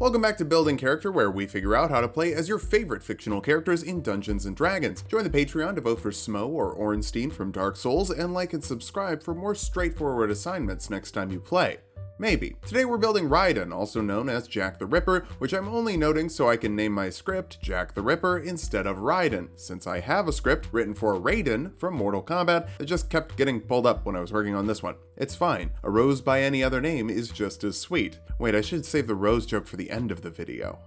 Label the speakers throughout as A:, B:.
A: Welcome back to Building Character, where we figure out how to play as your favorite fictional characters in Dungeons & Dragons. Join the Patreon to vote for Smo or Ornstein from Dark Souls, and like and subscribe for more straightforward assignments next time you play. Maybe. Today we're building Raiden, also known as Jack the Ripper, which I'm only noting so I can name my script Jack the Ripper instead of Raiden, since I have a script written for Raiden from Mortal Kombat that just kept getting pulled up when I was working on this one. It's fine. A rose by any other name is just as sweet. Wait, I should save the rose joke for the end of the video.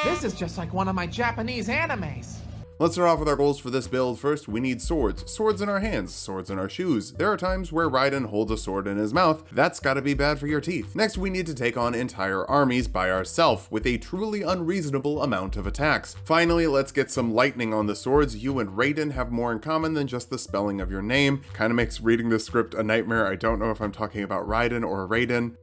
B: This is just like one of my Japanese animes.
A: Let's start off with our goals for this build. First, we need swords. Swords in our hands, swords in our shoes. There are times where Raiden holds a sword in his mouth. That's gotta be bad for your teeth. Next, we need to take on entire armies by ourselves with a truly unreasonable amount of attacks. Finally, let's get some lightning on the swords. You and Raiden have more in common than just the spelling of your name. Kinda makes reading this script a nightmare. I don't know if I'm talking about Raiden or Raiden.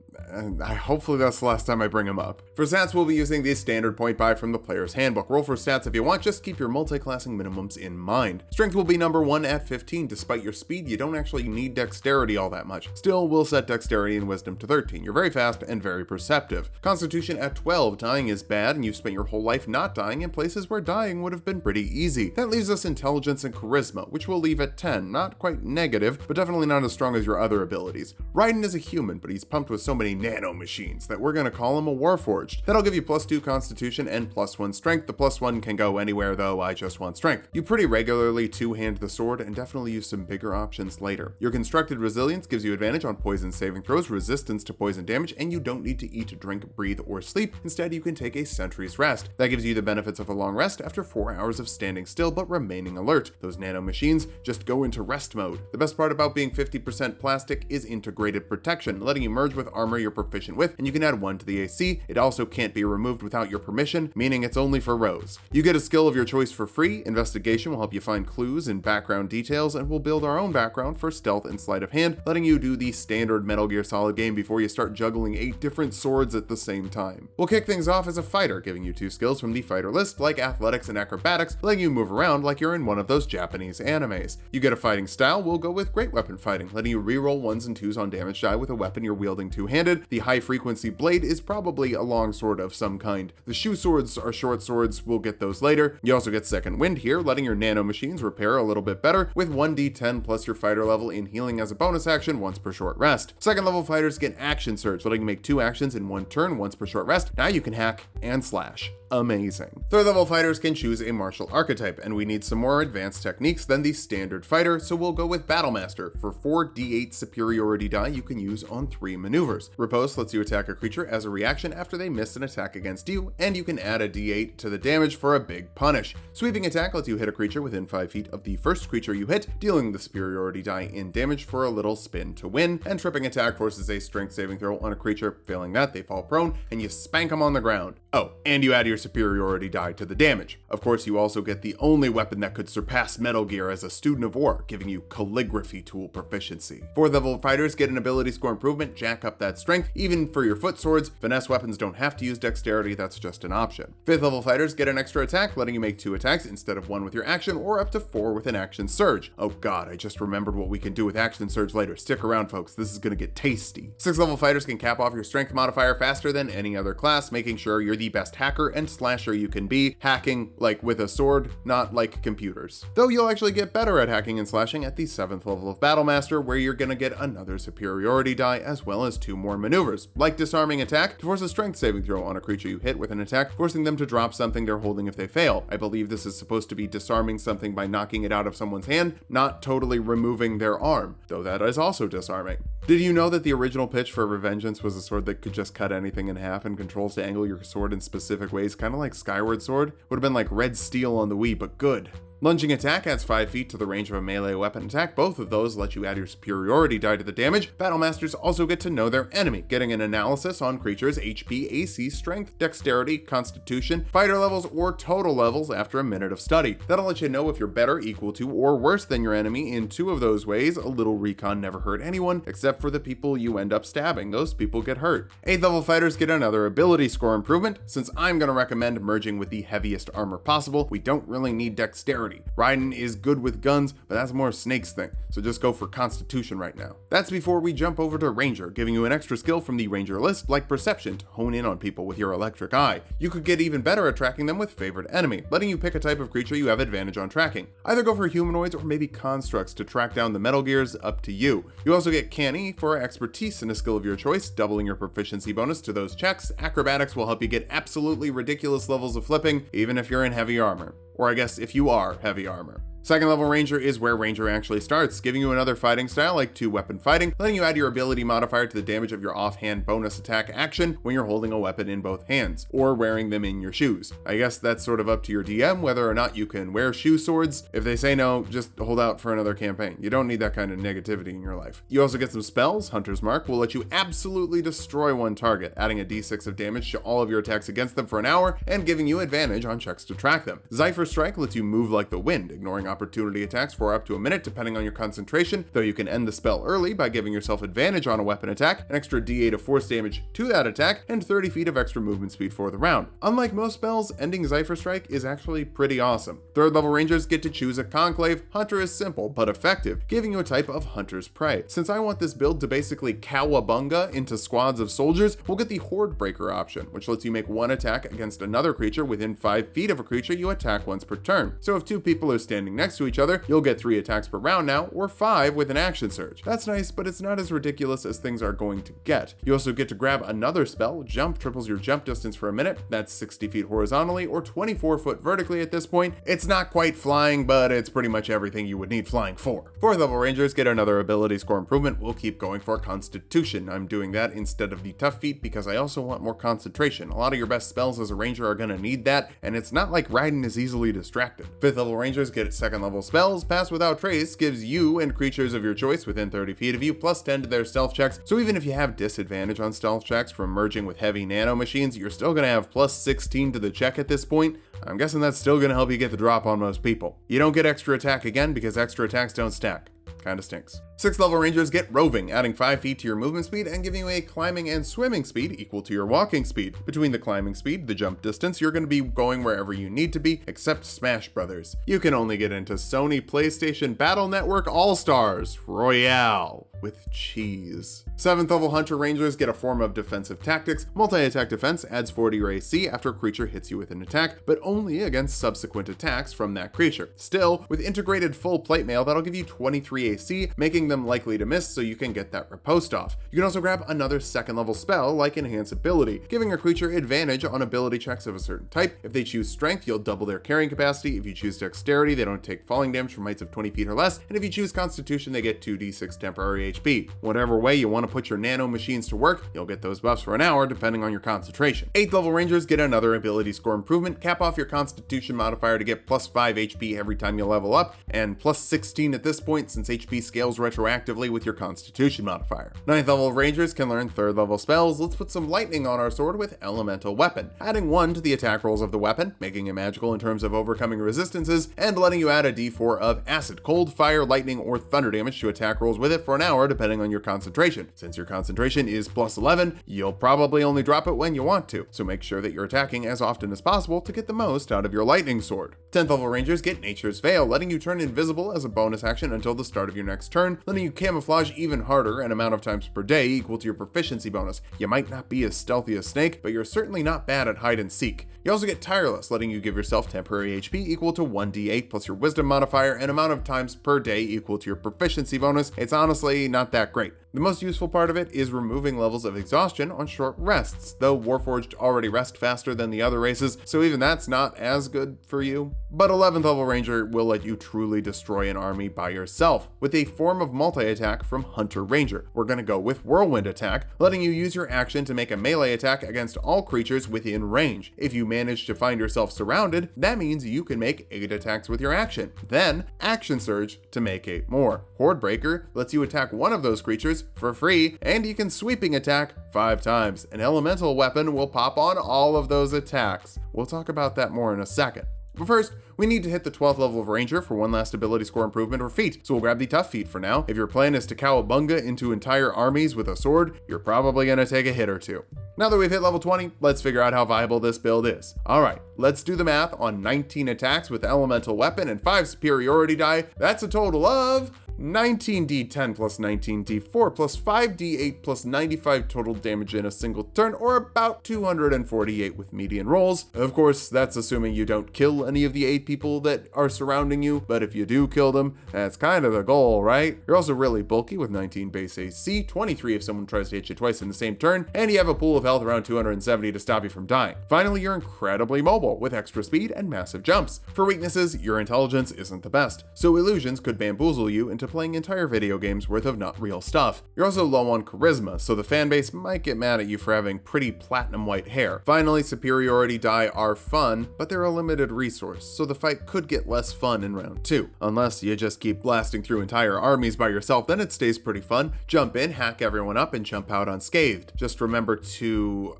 A: Hopefully that's the last time I bring him up. For stats, we'll be using the standard point buy from the player's handbook. Roll for stats if you want, just keep your multi-classing minimums in mind. Strength will be number 1 at 15. Despite your speed, you don't actually need dexterity all that much. Still, we'll set dexterity and wisdom to 13. You're very fast and very perceptive. Constitution at 12. Dying is bad, and you've spent your whole life not dying in places where dying would have been pretty easy. That leaves us intelligence and charisma, which we'll leave at 10. Not quite negative, but definitely not as strong as your other abilities. Raiden is a human, but he's pumped with so many nano machines that we're gonna call him a Warforged. That'll give you +2 Constitution and +1 Strength. The +1 can go anywhere though, I just want Strength. You pretty regularly two-hand the sword and definitely use some bigger options later. Your Constructed Resilience gives you advantage on poison saving throws, resistance to poison damage, and you don't need to eat, drink, breathe, or sleep. Instead, you can take a sentry's rest. That gives you the benefits of a long rest after 4 hours of standing still but remaining alert. Those nano machines just go into rest mode. The best part about being 50% plastic is integrated protection, letting you merge with armor you're proficient with, and you can add 1 to the AC. It also can't be removed without your permission, meaning it's only for Rose. You get a skill of your choice for free. Investigation will help you find clues and background details, and we'll build our own background for stealth and sleight of hand, letting you do the standard Metal Gear Solid game before you start juggling 8 different swords at the same time. We'll kick things off as a fighter, giving you 2 skills from the fighter list, like athletics and acrobatics, letting you move around like you're in one of those Japanese animes. You get a fighting style. We'll go with great weapon fighting, letting you reroll 1s and 2s on damage die with a weapon you're wielding two-handed. The high frequency blade is probably a long sword of some kind. The shoe swords are short swords, we'll get those later. You also get second wind here, letting your nano machines repair a little bit better with 1d10 plus your fighter level in healing as a bonus action once per short rest. Second level fighters get action surge, letting you make 2 actions in 1 turn once per short rest. Now you can hack and slash. Amazing. Third level fighters can choose a martial archetype, and we need some more advanced techniques than the standard fighter, so we'll go with Battlemaster. For 4d8 superiority die you can use on 3 maneuvers. Riposte lets you attack a creature as a reaction after they miss an attack against you, and you can add a d8 to the damage for a big punish. Sweeping attack lets you hit a creature within 5 feet of the first creature you hit, dealing the superiority die in damage for a little spin to win, and tripping attack forces a strength saving throw on a creature. Failing that, they fall prone, and you spank them on the ground. Oh, and you add your superiority die to the damage. Of course, you also get the only weapon that could surpass Metal Gear as a student of war, giving you calligraphy tool proficiency. 4th level fighters get an ability score improvement, jack up that strength. Even for your foot swords, finesse weapons don't have to use dexterity, that's just an option. 5th level fighters get an extra attack, letting you make 2 attacks instead of 1 with your action, or up to 4 with an action surge. Oh god, I just remembered what we can do with action surge later. Stick around folks, this is gonna get tasty. 6th level fighters can cap off your strength modifier faster than any other class, making sure you're the best hacker and slasher you can be, hacking like with a sword, not like computers. Though you'll actually get better at hacking and slashing at the 7th level of Battlemaster, where you're gonna get another superiority die as well as 2 more maneuvers, like disarming attack to force a strength saving throw on a creature you hit with an attack, forcing them to drop something they're holding if they fail. I believe this is supposed to be disarming something by knocking it out of someone's hand, not totally removing their arm, though that is also disarming. Did you know that the original pitch for Revengeance was a sword that could just cut anything in half and controls to angle your sword in specific ways, kind of like Skyward Sword? Would have been like Red Steel on the Wii, but good. Lunging attack adds 5 feet to the range of a melee weapon attack. Both of those let you add your superiority die to the damage. Battlemasters also get to know their enemy, getting an analysis on creatures' HP, AC, strength, dexterity, constitution, fighter levels, or total levels after a minute of study. That'll let you know if you're better, equal to, or worse than your enemy in 2 of those ways. A little recon never hurt anyone, except for the people you end up stabbing. Those people get hurt. 8th level fighters get another ability score improvement. Since I'm going to recommend merging with the heaviest armor possible, we don't really need dexterity dexterity. Raiden is good with guns, but that's more Snake's thing, so just go for Constitution right now. That's before we jump over to Ranger, giving you an extra skill from the Ranger list like Perception to hone in on people with your electric eye. You could get even better at tracking them with Favorite Enemy, letting you pick a type of creature you have advantage on tracking. Either go for humanoids or maybe constructs to track down the Metal Gears, up to you. You also get Canny for expertise in a skill of your choice, doubling your proficiency bonus to those checks. Acrobatics will help you get absolutely ridiculous levels of flipping, even if you're in heavy armor. Or I guess if you are heavy armor. Second level Ranger is where Ranger actually starts, giving you another fighting style like 2-weapon fighting, letting you add your ability modifier to the damage of your offhand bonus attack action when you're holding a weapon in both hands, or wearing them in your shoes. I guess that's sort of up to your DM whether or not you can wear shoe swords. If they say no, just hold out for another campaign. You don't need that kind of negativity in your life. You also get some spells. Hunter's Mark will let you absolutely destroy one target, adding a d6 of damage to all of your attacks against them for an hour, and giving you advantage on checks to track them. Zephyr Strike lets you move like the wind, ignoring opportunity attacks for up to a minute depending on your concentration, though you can end the spell early by giving yourself advantage on a weapon attack, an extra d8 of force damage to that attack, and 30 feet of extra movement speed for the round. Unlike most spells, ending Zephyr Strike is actually pretty awesome. Third level Rangers get to choose a conclave. Hunter is simple but effective, giving you a type of Hunter's Prey. Since I want this build to basically cowabunga into squads of soldiers, we'll get the Horde Breaker option, which lets you make one attack against another creature within 5 feet of a creature you attack once per turn. So if 2 people are standing next to each other, you'll get 3 attacks per round now, or 5 with an action surge. That's nice, but it's not as ridiculous as things are going to get. You also get to grab another spell. Jump triples your jump distance for a minute. That's 60 feet horizontally or 24 foot vertically at this point. It's not quite flying, but it's pretty much everything you would need flying for. Fourth level Rangers get another ability score improvement. We'll keep going for Constitution. I'm doing that instead of the tough feat because I also want more concentration. A lot of your best spells as a Ranger are gonna need that, and it's not like Raiden is easily distracted. Fifth level Rangers get second level spells. Pass Without Trace gives you and creatures of your choice within 30 feet of you plus 10 to their stealth checks, so even if you have disadvantage on stealth checks from merging with heavy nano machines, you're still gonna have plus 16 to the check at this point. I'm guessing that's still gonna help you get the drop on most people. You don't get extra attack again because extra attacks don't stack. Kinda stinks. 6th level Rangers get Roving, adding 5 feet to your movement speed and giving you a climbing and swimming speed equal to your walking speed. Between the climbing speed, the jump distance, you're going to be going wherever you need to be, except Smash Brothers. You can only get into Sony PlayStation Battle Network All-Stars Royale with cheese. 7th level Hunter Rangers get a form of defensive tactics. Multi-attack defense adds 40 your AC after a creature hits you with an attack, but only against subsequent attacks from that creature. Still, with integrated full plate mail, that'll give you 23 AC, making them likely to miss so you can get that riposte off. You can also grab another 2nd level spell like Enhance Ability, giving a creature advantage on ability checks of a certain type. If they choose Strength, you'll double their carrying capacity. If you choose Dexterity, they don't take falling damage from heights of 20 feet or less. And if you choose Constitution, they get 2d6 temporary HP. Whatever way you want to put your nano machines to work, you'll get those buffs for an hour depending on your concentration. 8th level Rangers get another ability score improvement. Cap off your Constitution modifier to get plus 5 HP every time you level up, and plus 16 at this point since HP scales retroactively with your Constitution modifier. 9th level Rangers can learn 3rd level spells. Let's put some lightning on our sword with Elemental Weapon, adding 1 to the attack rolls of the weapon, making it magical in terms of overcoming resistances, and letting you add a d4 of acid, cold, fire, lightning, or thunder damage to attack rolls with it for an hour depending on your concentration. Since your concentration is plus 11, you'll probably only drop it when you want to, so make sure that you're attacking as often as possible to get the most out of your lightning sword. 10th level Rangers get Nature's Veil, letting you turn invisible as a bonus action until the start of your next turn, letting you camouflage even harder an amount of times per day equal to your proficiency bonus. You might not be as stealthy as Snake, but you're certainly not bad at hide and seek. You also get Tireless, letting you give yourself temporary HP equal to 1d8 plus your wisdom modifier, and amount of times per day equal to your proficiency bonus. It's honestly not that great. The most useful part of it is removing levels of exhaustion on short rests, though Warforged already rest faster than the other races, so even that's not as good for you. But 11th level Ranger will let you truly destroy an army by yourself, with a form of multi-attack from Hunter Ranger. We're gonna go with Whirlwind Attack, letting you use your action to make a melee attack against all creatures within range. If you manage to find yourself surrounded, that means you can make 8 attacks with your action. Then, Action Surge to make 8 more. Horde Breaker lets you attack one of those creatures for free, and you can sweeping attack 5 times. An elemental weapon will pop on all of those attacks. We'll talk about that more in a second. But first, we need to hit the 12th level of Ranger for one last ability score improvement or feat, so we'll grab the tough feat for now. If your plan is to cowabunga into entire armies with a sword, you're probably gonna take a hit or two. Now that we've hit level 20, let's figure out how viable this build is. Alright, let's do the math on 19 attacks with elemental weapon and 5 superiority die. That's a total of 19d10 plus 19d4 plus 5d8 plus 95 total damage in a single turn, or about 248 with median rolls. Of course, that's assuming you don't kill any of the 8 people that are surrounding you, but if you do kill them, that's kind of the goal, right? You're also really bulky with 19 base AC, 23 if someone tries to hit you twice in the same turn, and you have a pool of health around 270 to stop you from dying. Finally, you're incredibly mobile with extra speed and massive jumps. For weaknesses, your intelligence isn't the best, so illusions could bamboozle you into playing entire video games worth of not real stuff. You're also low on charisma, so the fanbase might get mad at you for having pretty platinum white hair. Finally, superiority die are fun, but they're a limited resource, so the fight could get less fun in round 2. Unless you just keep blasting through entire armies by yourself, then it stays pretty fun. Jump in, hack everyone up, and jump out unscathed. Just remember to,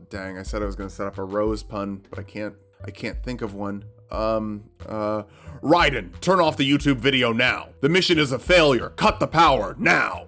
A: dang, I said I was gonna set up a rose pun, but I can't think of one. Raiden, turn off the YouTube video now. The mission is a failure. Cut the power now.